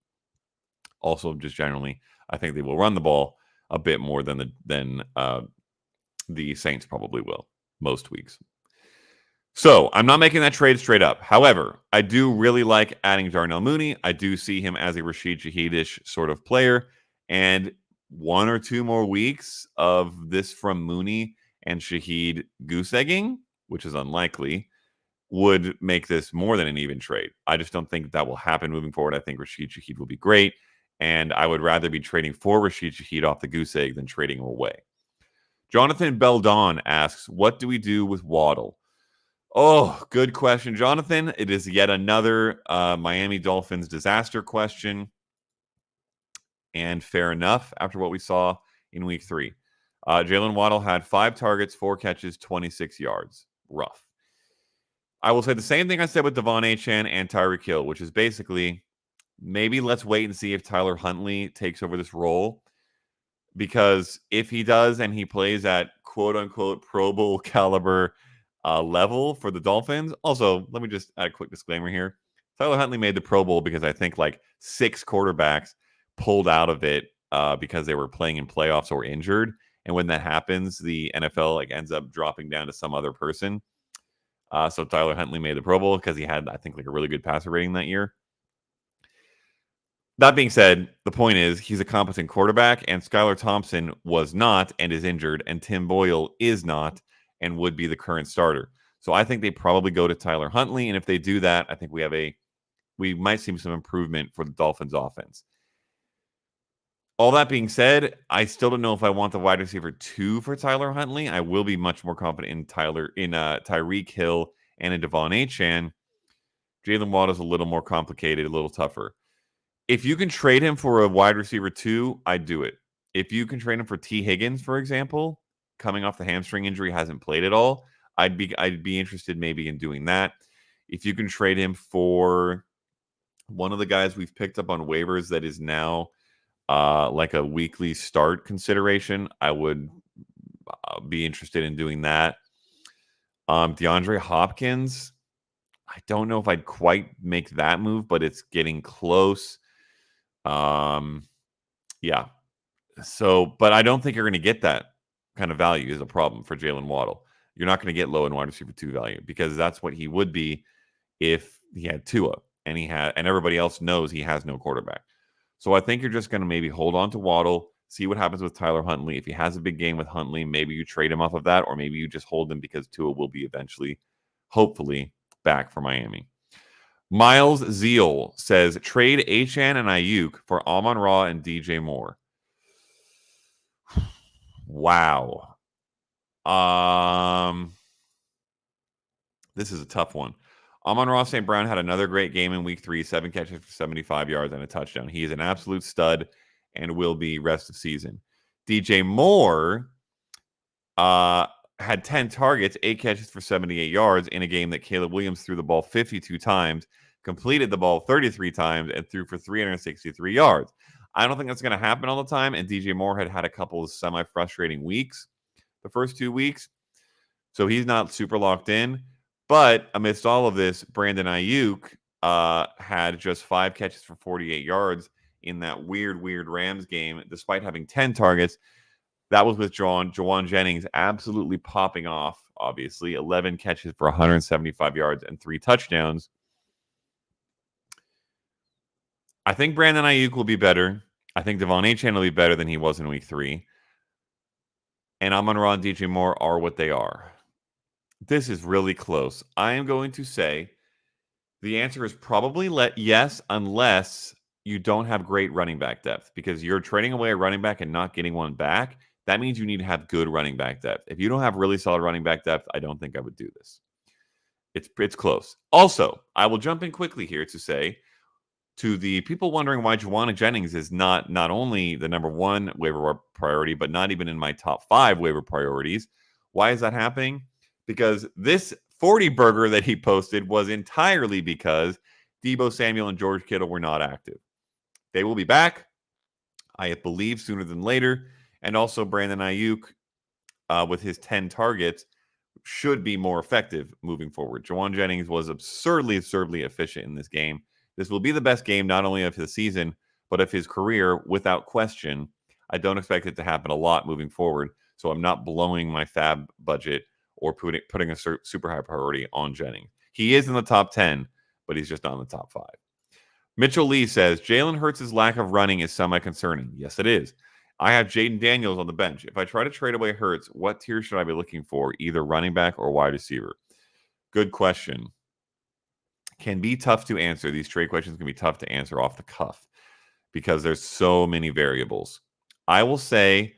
[SPEAKER 1] Also, just generally, I think they will run the ball a bit more than the Saints probably will most weeks. So I'm not making that trade straight up. However, I do really like adding Darnell Mooney. I do see him as a Rashid Shaheed-ish sort of player. And 1 or 2 more weeks of this from Mooney and Shaheed goose egging, which is unlikely, would make this more than an even trade. I just don't think that will happen moving forward. I think Rashid Shaheed will be great, and I would rather be trading for Rashid Shaheed off the goose egg than trading him away. Jonathan Beldon asks, what do we do with Waddle? Oh, good question, Jonathan. It is yet another Miami Dolphins disaster question. And fair enough after what we saw in week 3. Jalen Waddle had 5 targets, 4 catches, 26 yards. Rough. I will say the same thing I said with Devon Achane and Tyreek Hill, which is basically maybe let's wait and see if Tyler Huntley takes over this role. Because if he does and he plays at quote-unquote Pro Bowl caliber level for the Dolphins. Also, let me just add a quick disclaimer here. Tyler Huntley made the Pro Bowl because I think like 6 quarterbacks pulled out of it because they were playing in playoffs or injured. And when that happens, the NFL like ends up dropping down to some other person. So Tyler Huntley made the Pro Bowl because he had, I think, like a really good passer rating that year. That being said, the point is he's a competent quarterback, and Skylar Thompson was not and is injured, and Tim Boyle is not and would be the current starter. So I think they probably go to Tyler Huntley, and if they do that, I think we might see some improvement for the Dolphins offense. All that being said, I still don't know if I want the wide receiver 2 for Tyler Huntley. I will be much more confident in Tyreek Hill and in Devon Achane. Jalen Waddle is a little more complicated, a little tougher. If you can trade him for a wide receiver 2, I'd do it. If you can trade him for T. Higgins, for example, coming off the hamstring injury, hasn't played at all, I'd be interested maybe in doing that. If you can trade him for one of the guys we've picked up on waivers that is now like a weekly start consideration, I would be interested in doing that. DeAndre Hopkins, I don't know if I'd quite make that move, but it's getting close. Yeah. So, but I don't think you're going to get that kind of value is a problem for Jalen Waddle. You're not going to get low in wide receiver 2 value because that's what he would be if he had Tua and everybody else knows he has no quarterback. So I think you're just going to maybe hold on to Waddle, see what happens with Tyler Huntley. If he has a big game with Huntley, maybe you trade him off of that, or maybe you just hold him because Tua will be eventually, hopefully, back for Miami. Miles Zeal says, trade Achane and Ayuk for Amon-Ra and DJ Moore. Wow. This is a tough one. Amon-Ra St. Brown had another great game in week 3, 7 catches for 75 yards and a touchdown. He is an absolute stud and will be rest of season. DJ Moore had 10 targets, 8 catches for 78 yards in a game that Caleb Williams threw the ball 52 times, completed the ball 33 times, and threw for 363 yards. I don't think that's going to happen all the time, and DJ Moore had a couple of semi-frustrating weeks the first 2 weeks, so he's not super locked in. But amidst all of this, Brandon Ayuk had just 5 catches for 48 yards in that weird Rams game, despite having 10 targets. That was with Jawan Jennings absolutely popping off, obviously. 11 catches for 175 yards and 3 touchdowns. I think Brandon Ayuk will be better. I think Devon Achane will be better than he was in week 3. And Amon-Ra and DJ Moore are what they are. This is really close. I am going to say the answer is probably yes, unless you don't have great running back depth, because you're trading away a running back and not getting one back. That means you need to have good running back depth. If you don't have really solid running back depth, I don't think I would do this. It's close. Also, I will jump in quickly here to say to the people wondering why Juwan Jennings is not only the number 1 waiver priority, but not even in my top 5 waiver priorities. Why is that happening? Because this 40 burger that he posted was entirely because Deebo Samuel and George Kittle were not active. They will be back, I believe, sooner than later. And also Brandon Ayuk, with his 10 targets, should be more effective moving forward. Juwan Jennings was absurdly efficient in this game. This will be the best game not only of his season, but of his career, without question. I don't expect it to happen a lot moving forward, so I'm not blowing my fab budget or putting a super high priority on Jennings. He is in the top 10, but he's just not in the top 5. Mitchell Lee says, Jalen Hurts' lack of running is semi-concerning. Yes, it is. I have Jaden Daniels on the bench. If I try to trade away Hurts, what tier should I be looking for? Either running back or wide receiver. Good question. Can be tough to answer. These trade questions can be tough to answer off the cuff because there's so many variables. I will say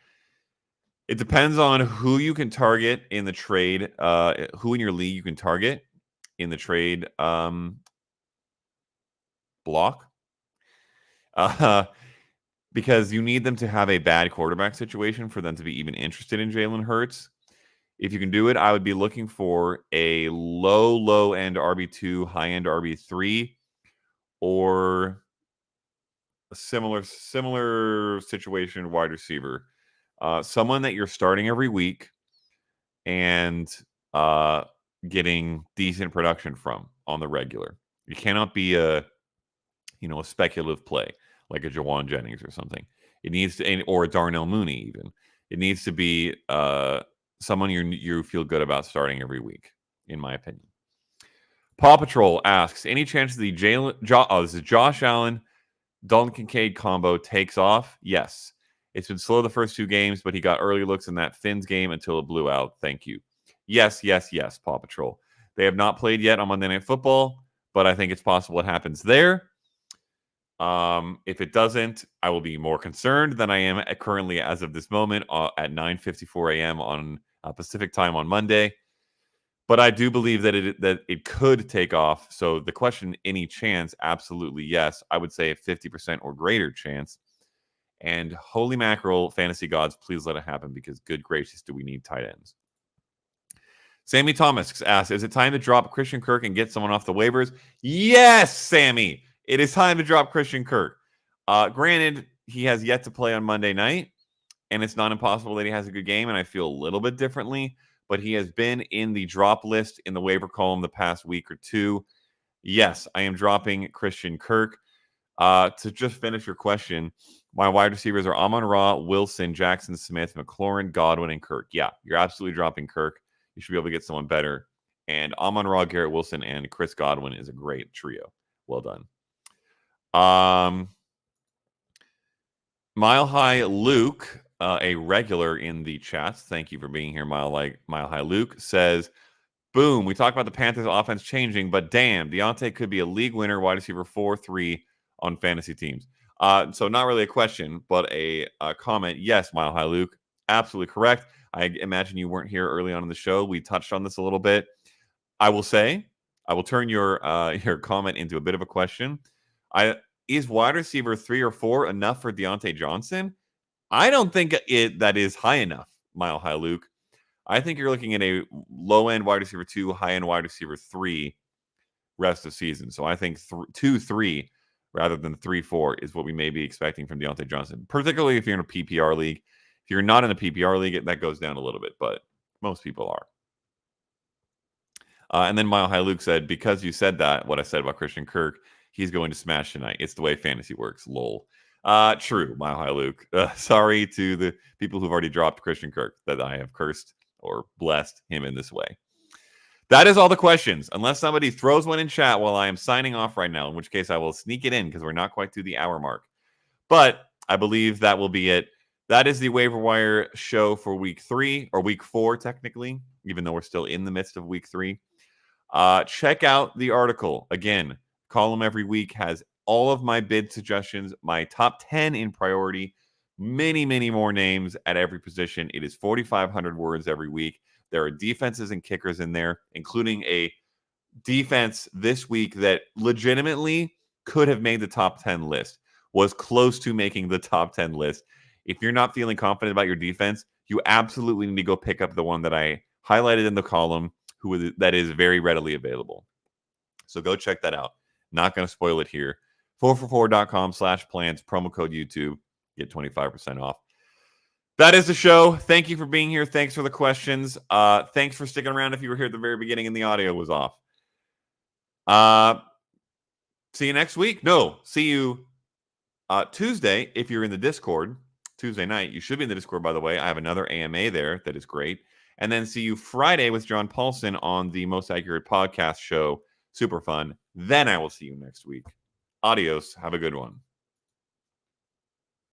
[SPEAKER 1] it depends on who you can target in the trade, who in your league you can target in the trade block. Because you need them to have a bad quarterback situation for them to be even interested in Jalen Hurts. If you can do it, I would be looking for a low end RB2, high end RB3, or a similar situation wide receiver. Someone that you're starting every week and getting decent production from on the regular. You cannot be a speculative play like a Jawan Jennings or something. It needs to, or a Darnell Mooney even. It needs to be someone you feel good about starting every week, in my opinion. Paw Patrol asks, any chance the this is Josh Allen, Dalton Kincaid combo takes off? Yes. It's been slow the first 2 games, but he got early looks in that Finns game until it blew out. Thank you. Yes, Paw Patrol. They have not played yet on Monday Night Football, but I think it's possible it happens there. If it doesn't, I will be more concerned than I am currently as of this moment at 9:54 a.m. on Pacific time on Monday. But I do believe that it could take off. So the question, any chance? Absolutely yes. I would say a 50% or greater chance. And holy mackerel, fantasy gods, please let it happen because good gracious, do we need tight ends? Sammy Thomas asks, is it time to drop Christian Kirk and get someone off the waivers? Yes, Sammy. It is time to drop Christian Kirk. Granted, he has yet to play on Monday night, and it's not impossible that he has a good game, and I feel a little bit differently, but he has been in the drop list in the waiver column the past week or two. Yes, I am dropping Christian Kirk. To just finish your question, my wide receivers are Amon-Ra, Wilson, Jackson Smith, McLaurin, Godwin, and Kirk. Yeah, you're absolutely dropping Kirk. You should be able to get someone better. And Amon-Ra, Garrett Wilson, and Chris Godwin is a great trio. Well done. Mile High Luke, a regular in the chats. Thank you for being here, Mile High Luke says, boom, we talked about the Panthers offense changing, but damn, Deontay could be a league winner, wide receiver 4-3 on fantasy teams. So not really a question, but a comment. Yes, Mile High Luke, absolutely correct. I imagine you weren't here early on in the show. We touched on this a little bit. I will say, I will turn your comment into a bit of a question. Is wide receiver 3 or 4 enough for Deontay Johnson? I don't think that is high enough, Mile High Luke. I think you're looking at a low-end wide receiver 2, high-end wide receiver 3 rest of season. So I think 2-3 rather than 3-4 is what we may be expecting from Deontay Johnson, particularly if you're in a PPR league. If you're not in a PPR league, that goes down a little bit, but most people are. And then Mile High Luke said, because you said that, what I said about Christian Kirk, he's going to smash tonight. It's the way fantasy works. Lol. True, Mile High Luke. Sorry to the people who've already dropped Christian Kirk that I have cursed or blessed him in this way. That is all the questions, unless somebody throws one in chat while I am signing off right now, in which case I will sneak it in because we're not quite to the hour mark. But I believe that will be it. That is the waiver wire show for week 3, or week 4, technically, even though we're still in the midst of week 3. Check out the article. Again, column every week has all of my bid suggestions, my top 10 in priority, many, many more names at every position. It is 4,500 words every week. There are defenses and kickers in there, including a defense this week that legitimately could have made the top 10 list, was close to making the top 10 list. If you're not feeling confident about your defense, you absolutely need to go pick up the one that I highlighted in the column, that is very readily available. So go check that out. Not going to spoil it here. 4for4.com/plans, promo code YouTube, get 25% off. That is the show. Thank you for being here. Thanks for the questions. Thanks for sticking around if you were here at the very beginning and the audio was off. See you next week. No, see you Tuesday if you're in the Discord. Tuesday night. You should be in the Discord, by the way. I have another AMA there that is great. And then see you Friday with John Paulson on the Most Accurate Podcast show. Super fun. Then I will see you next week. Adios. Have a good one.